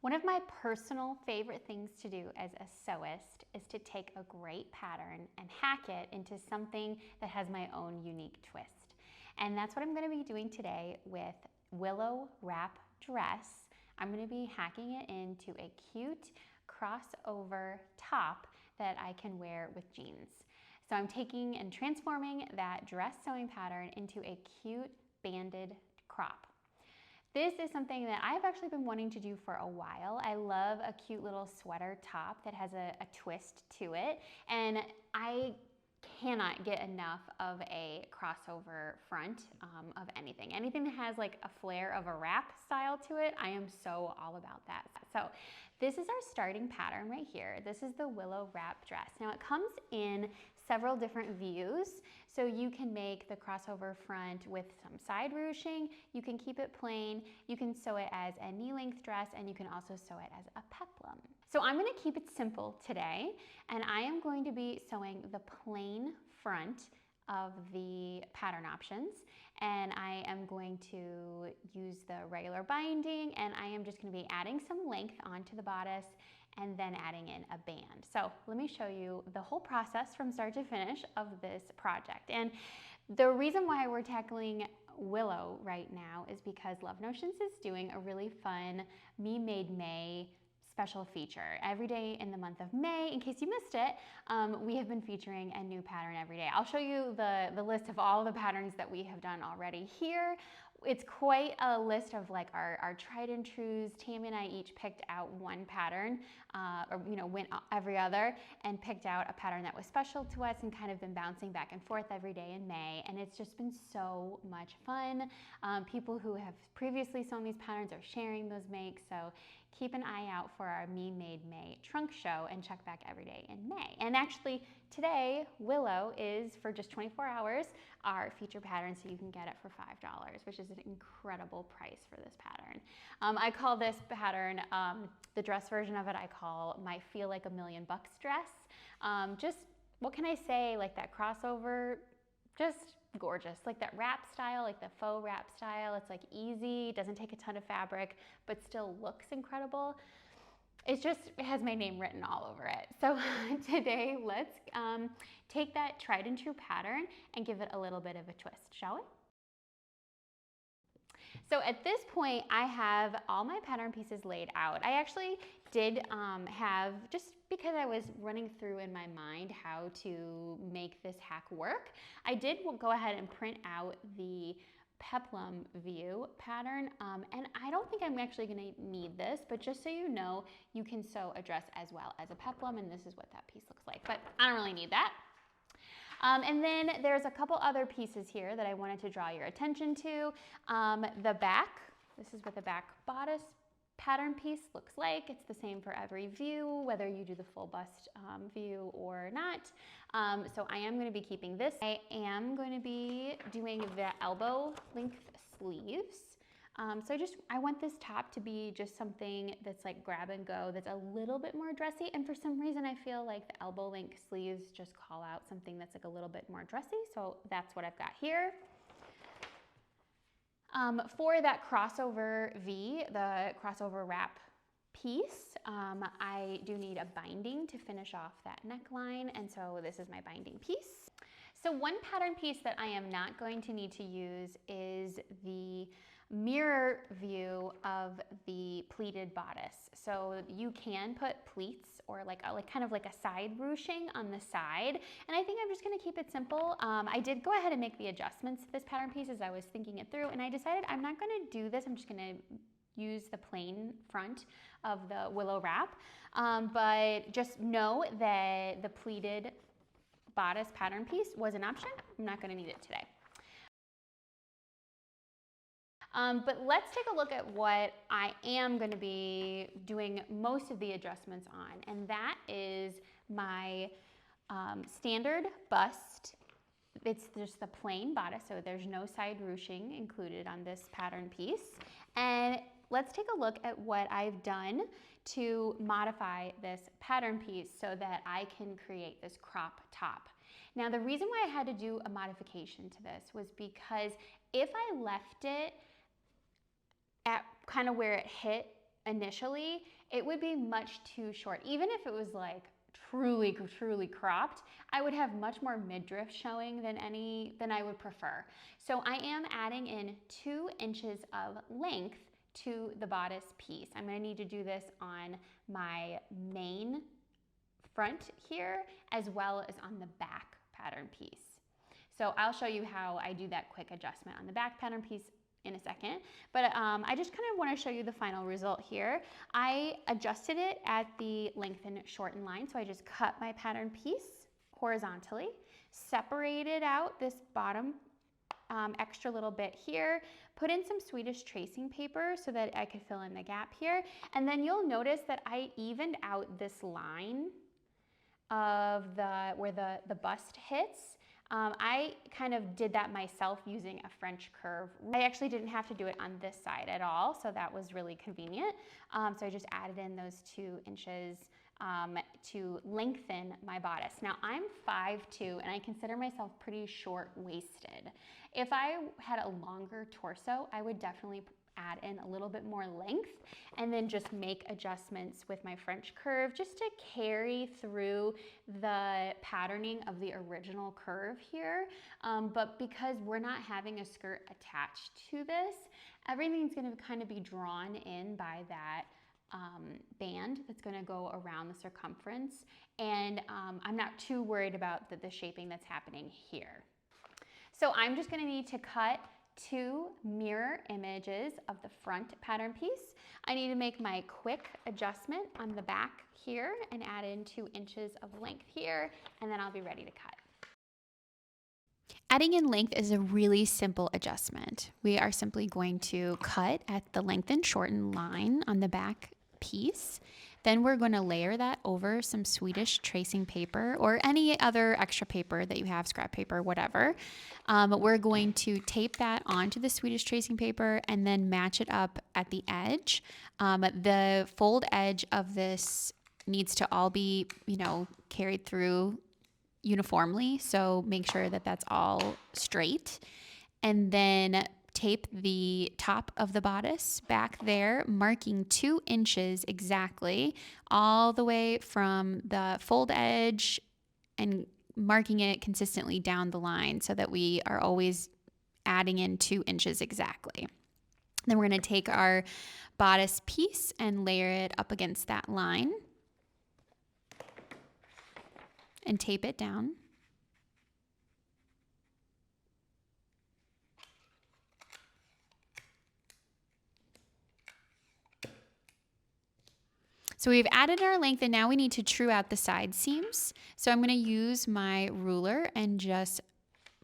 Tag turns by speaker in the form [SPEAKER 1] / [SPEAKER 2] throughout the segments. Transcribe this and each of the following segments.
[SPEAKER 1] One of my personal favorite things to do as a sewist is to take a great pattern and hack it into something that has my own unique twist. And that's what I'm going to be doing today with Willow Wrap Dress. I'm going to be hacking it into a cute crossover top that I can wear with jeans. So I'm taking and transforming that dress sewing pattern into a cute banded crop. This is something that I've actually been wanting to do for a while. I love a cute little sweater top that has a twist to it, and I cannot get enough of a crossover front of anything. Anything that has like a flair of a wrap style to it, I am so all about that. So this is our starting pattern right here. This is the Willow Wrap Dress. Now it comes in several different views, so you can make the crossover front with some side ruching, you can keep it plain, you can sew it as a knee-length dress, and you can also sew it as a peplum. So I'm going to keep it simple today, and I am going to be sewing the plain front of the pattern options, and I am going to use the regular binding, and I am just going to be adding some length onto the bodice and then adding in a band. So let me show you the whole process from start to finish of this project. And the reason why we're tackling Willow right now is because Love Notions is doing a really fun Me Made May special feature. Every day in the month of May, in case you missed it, we have been featuring a new pattern every day. I'll show you the list of all the patterns that we have done already here. It's quite a list of like our tried and trues. Tammy and I each picked out one pattern, or went every other and picked out a pattern that was special to us and kind of been bouncing back and forth every day in May. And it's just been so much fun. People who have previously sewn these patterns are sharing those makes. So keep an eye out for our Me Made May trunk show and check back every day in May. And actually today, Willow is for just 24 hours, our feature pattern, so you can get it for $5, which is an incredible price for this pattern. I call this pattern, the dress version of it, I call my Feel Like a Million Bucks dress. Just, what can I say, like that crossover, just gorgeous. Like that wrap style, like the faux wrap style. It's like easy, doesn't take a ton of fabric, but still looks incredible. It has my name written all over it. So today, let's take that tried and true pattern and give it a little bit of a twist, shall we? So at this point, I have all my pattern pieces laid out. I actually did have, just because I was running through in my mind how to make this hack work, I did go ahead and print out the peplum view pattern, and I don't think I'm actually going to need this, but just so you know, you can sew a dress as well as a peplum, and this is what that piece looks like, but I don't really need that. And then there's a couple other pieces here that I wanted to draw your attention to. The back, this is what the back bodice pattern piece looks like. It's the same for every view, whether you do the full bust view or not. So I am going to be keeping this. I am going to be doing the elbow length sleeves. So I want this top to be just something that's like grab and go, that's a little bit more dressy. And for some reason, I feel like the elbow length sleeves just call out something that's like a little bit more dressy. So that's what I've got here. For that crossover V, the crossover wrap piece, I do need a binding to finish off that neckline, and so this is my binding piece. So one pattern piece that I am not going to need to use is the mirror view of the pleated bodice. So you can put pleats or like kind of like a side ruching on the side, and I think I'm just going to keep it simple. I did go ahead and make the adjustments to this pattern piece as I was thinking it through, and I decided I'm not going to do this. I'm just going to use the plain front of the Willow Wrap, but just know that the pleated bodice pattern piece was an option. I'm not going to need it today. But let's take a look at what I am going to be doing most of the adjustments on, and that is my standard bust. It's just the plain bodice, so there's no side ruching included on this pattern piece. And let's take a look at what I've done to modify this pattern piece so that I can create this crop top. Now, the reason why I had to do a modification to this was because if I left it at kind of where it hit initially, it would be much too short. Even if it was like truly cropped, I would have much more midriff showing than I would prefer. So I am adding in 2 inches of length to the bodice piece. I'm going to need to do this on my main front here as well as on the back pattern piece. So I'll show you how I do that quick adjustment on the back pattern piece in a second, but I just kind of want to show you the final result here. I adjusted it at the lengthen shorten line, so I just cut my pattern piece horizontally, separated out this bottom extra little bit here, put in some Swedish tracing paper so that I could fill in the gap here, and then you'll notice that I evened out this line of where the bust hits. I kind of did that myself using a French curve. I actually didn't have to do it on this side at all, so that was really convenient. So I just added in those 2 inches to lengthen my bodice. Now I'm 5'2", and I consider myself pretty short-waisted. If I had a longer torso, I would definitely add in a little bit more length and then just make adjustments with my French curve just to carry through the patterning of the original curve here. But because we're not having a skirt attached to this, everything's going to kind of be drawn in by that band that's going to go around the circumference, and I'm not too worried about the shaping that's happening here. So I'm just going to need to cut 2 mirror images of the front pattern piece. I need to make my quick adjustment on the back here and add in 2 inches of length here, and then I'll be ready to cut. Adding in length is a really simple adjustment. We are simply going to cut at the lengthen shorten line on the back piece. Then we're going to layer that over some Swedish tracing paper or any other extra paper that you have, scrap paper, whatever. We're going to tape that onto the Swedish tracing paper and then match it up at the edge. The fold edge of this needs to all be, carried through uniformly. So make sure that that's all straight. And then tape the top of the bodice back there, marking 2 inches exactly all the way from the fold edge and marking it consistently down the line so that we are always adding in 2 inches exactly. Then we're going to take our bodice piece and layer it up against that line and tape it down. So we've added our length and now we need to true out the side seams. So I'm going to use my ruler and just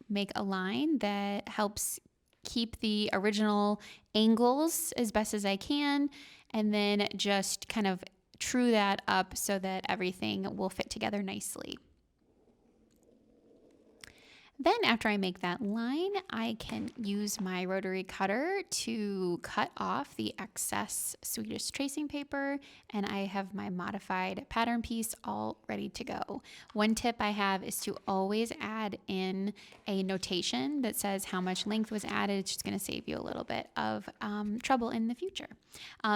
[SPEAKER 1] make a line that helps keep the original angles as best as I can, and then just kind of true that up so that everything will fit together nicely. Then after I make that line, I can use my rotary cutter to cut off the excess Swedish tracing paper, and I have my modified pattern piece all ready to go. One tip I have is to always add in a notation that says how much length was added. It's just going to save you a little bit of trouble in the future.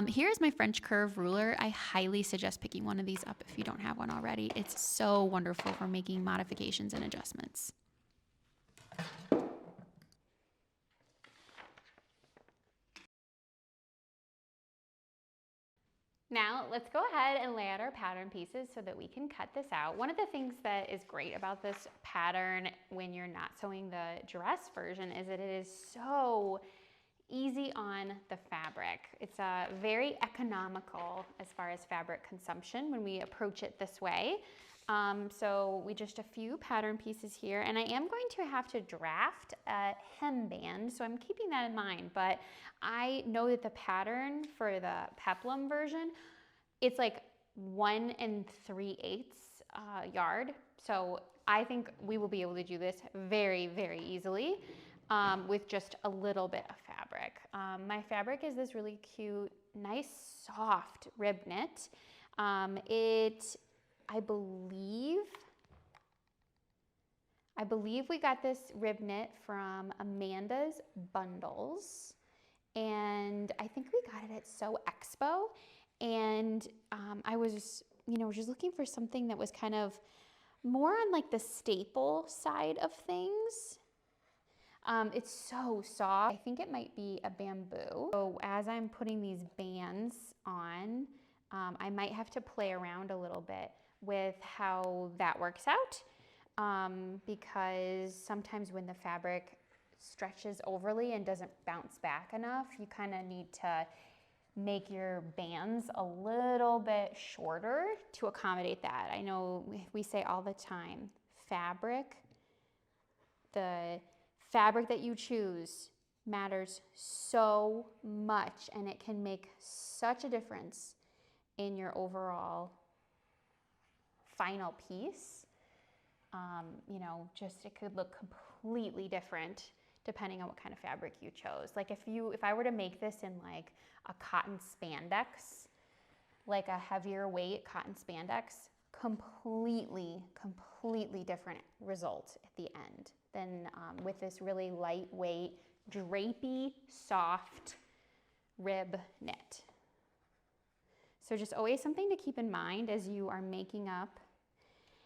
[SPEAKER 1] Here's my French curve ruler. I highly suggest picking one of these up if you don't have one already. It's so wonderful for making modifications and adjustments. Now let's go ahead and lay out our pattern pieces so that we can cut this out. One of the things that is great about this pattern when you're not sewing the dress version is that it is so easy on the fabric. It's very economical as far as fabric consumption when we approach it this way. So we just a few pattern pieces here, and I am going to have to draft a hemband, so I'm keeping that in mind, but I know that the pattern for the peplum version, it's like 1 3/8 yard. So I think we will be able to do this very, very easily with just a little bit of fabric. My fabric is this really cute, nice, soft rib knit. I believe we got this rib knit from Amanda's Bundles, and I think we got it at Sew Expo, And I was, just looking for something that was kind of more on like the staple side of things. It's so soft. I think it might be a bamboo. So as I'm putting these bands on, I might have to play around a little bit with how that works out, because sometimes when the fabric stretches overly and doesn't bounce back enough, you kind of need to make your bands a little bit shorter to accommodate that. I know we say all the time, the fabric that you choose matters so much, and it can make such a difference in your overall final piece. Just it could look completely different depending on what kind of fabric you chose. Like if I were to make this in like a cotton spandex, like a heavier weight cotton spandex, completely different result at the end than with this really lightweight, drapey, soft rib knit. So just always something to keep in mind as you are making up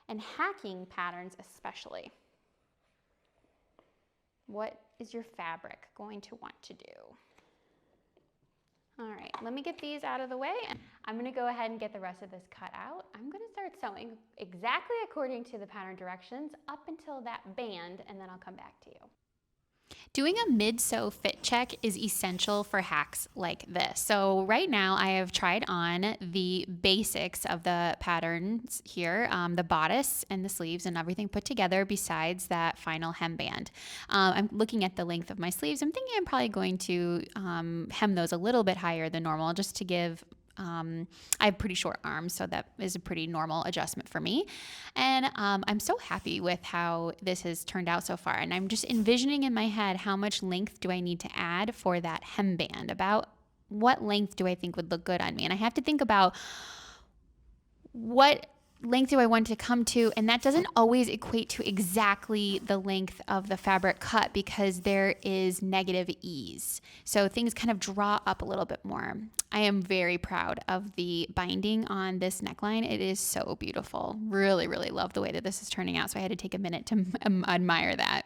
[SPEAKER 1] and hacking patterns especially. What is your fabric going to want to do? All right, let me get these out of the way. I'm gonna go ahead and get the rest of this cut out. I'm gonna start sewing exactly according to the pattern directions up until that band, and then I'll come back to you. Doing a mid-sew fit check is essential for hacks like this. So right now I have tried on the basics of the patterns here, the bodice and the sleeves and everything put together besides that final hemband. I'm looking at the length of my sleeves. I'm thinking I'm probably going to hem those a little bit higher than normal just to give I have pretty short arms, so that is a pretty normal adjustment for me. And I'm so happy with how this has turned out so far. And I'm just envisioning in my head, how much length do I need to add for that hemband? About what length do I think would look good on me? And I have to think about what length do I want to come to, and that doesn't always equate to exactly the length of the fabric cut because there is negative ease. So things kind of draw up a little bit more. I am very proud of the binding on this neckline. It is so beautiful. Really love the way that this is turning out. So I had to take a minute to admire that.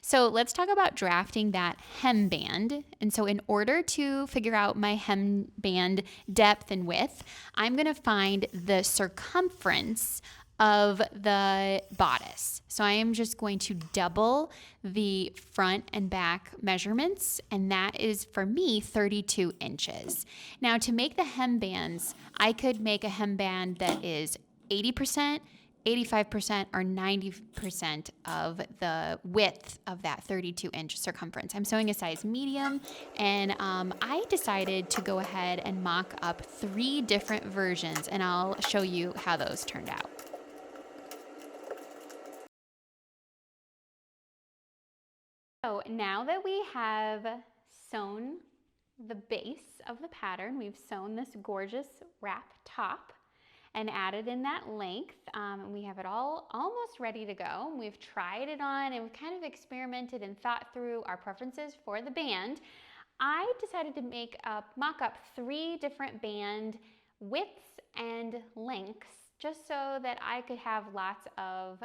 [SPEAKER 1] So let's talk about drafting that hemband. And so in order to figure out my hemband depth and width, I'm going to find the circumference of the bodice. So I am just going to double the front and back measurements, and that is for me 32 inches. Now to make the hembands, I could make a hemband that is 80%, 85% or 90% of the width of that 32-inch circumference. I'm sewing a size medium, and I decided to go ahead and mock up 3 different versions, and I'll show you how those turned out. So now that we have sewn the base of the pattern, we've sewn this gorgeous wrap top and added in that length. We have it all almost ready to go. We've tried it on and we've kind of experimented and thought through our preferences for the band. I decided to mock up 3 different band widths and lengths just so that I could have lots of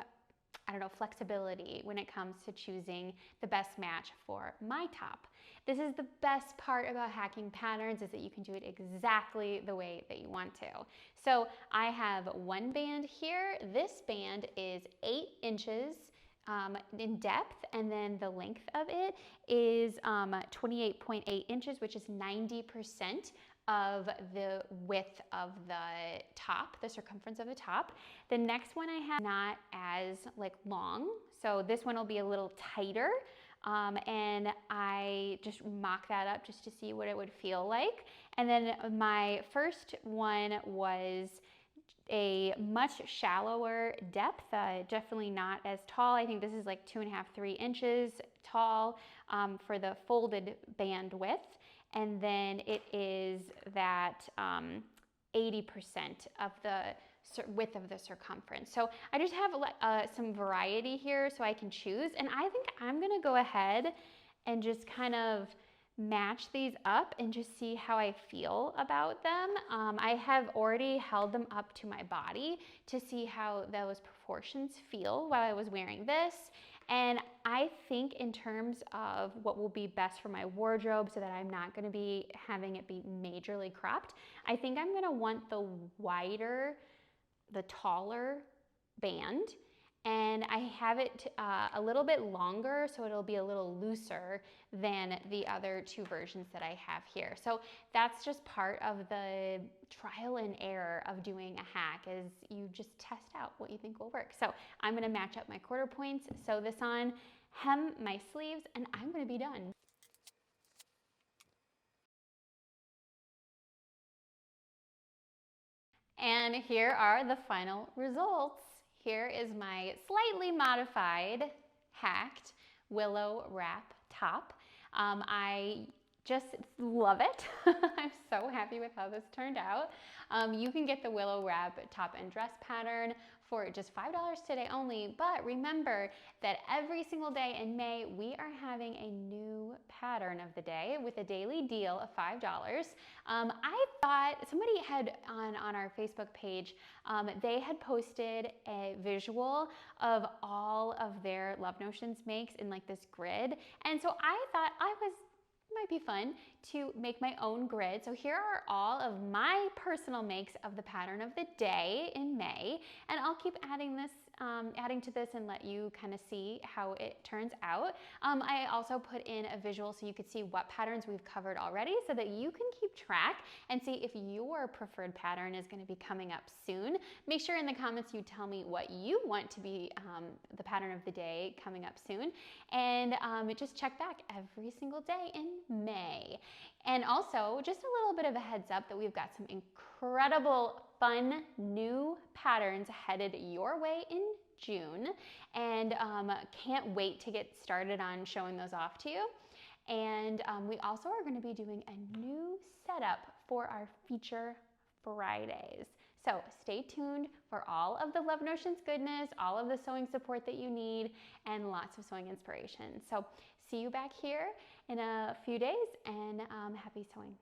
[SPEAKER 1] flexibility when it comes to choosing the best match for my top. This is the best part about hacking patterns, is that you can do it exactly the way that you want to. So I have one band here. This band is 8 inches in depth, and then the length of it is 28.8 inches, which is 90% of the width of the top, the circumference of the top. The next one I have not as long, so this one will be a little tighter, and I just mock that up just to see what it would feel like. And then my first one was a much shallower depth, definitely not as tall. I think this is like 2.5, 3 inches tall for the folded band width. And then it is that 80% of the width of the circumference. So I just have some variety here so I can choose. And I think I'm gonna go ahead and just kind of match these up and just see how I feel about them. I have already held them up to my body to see how those proportions feel while I was wearing this. And I think in terms of what will be best for my wardrobe so that I'm not going to be having it be majorly cropped, I think I'm going to want the wider, the taller band. And I have it a little bit longer, so it'll be a little looser than the other two versions that I have here. So that's just part of the trial and error of doing a hack, is you just test out what you think will work. So I'm gonna match up my quarter points, sew this on, hem my sleeves, and I'm gonna be done. And here are the final results. Here is my slightly modified, hacked Willow Wrap top. I just love it. I'm so happy with how this turned out. You can get the Willow Wrap top and dress pattern for just $5 today only, but remember that every single day in May, we are having a new pattern of the day with a daily deal of $5. I thought somebody had on our Facebook page, they had posted a visual of all of their Love Notions makes in like this grid. And so I thought might be fun to make my own grid. So here are all of my personal makes of the pattern of the day in May, and I'll keep adding to this and let you kind of see how it turns out. I also put in a visual so you could see what patterns we've covered already so that you can keep track and see if your preferred pattern is going to be coming up soon. Make sure in the comments you tell me what you want to be the pattern of the day coming up soon, and just check back every single day in May. And also, just a little bit of a heads up that we've got some incredible, fun, new patterns headed your way in June, and can't wait to get started on showing those off to you. And we also are going to be doing a new setup for our Feature Fridays. So stay tuned for all of the Love Notions goodness, all of the sewing support that you need, and lots of sewing inspiration. So see you back here in a few days, and happy sewing.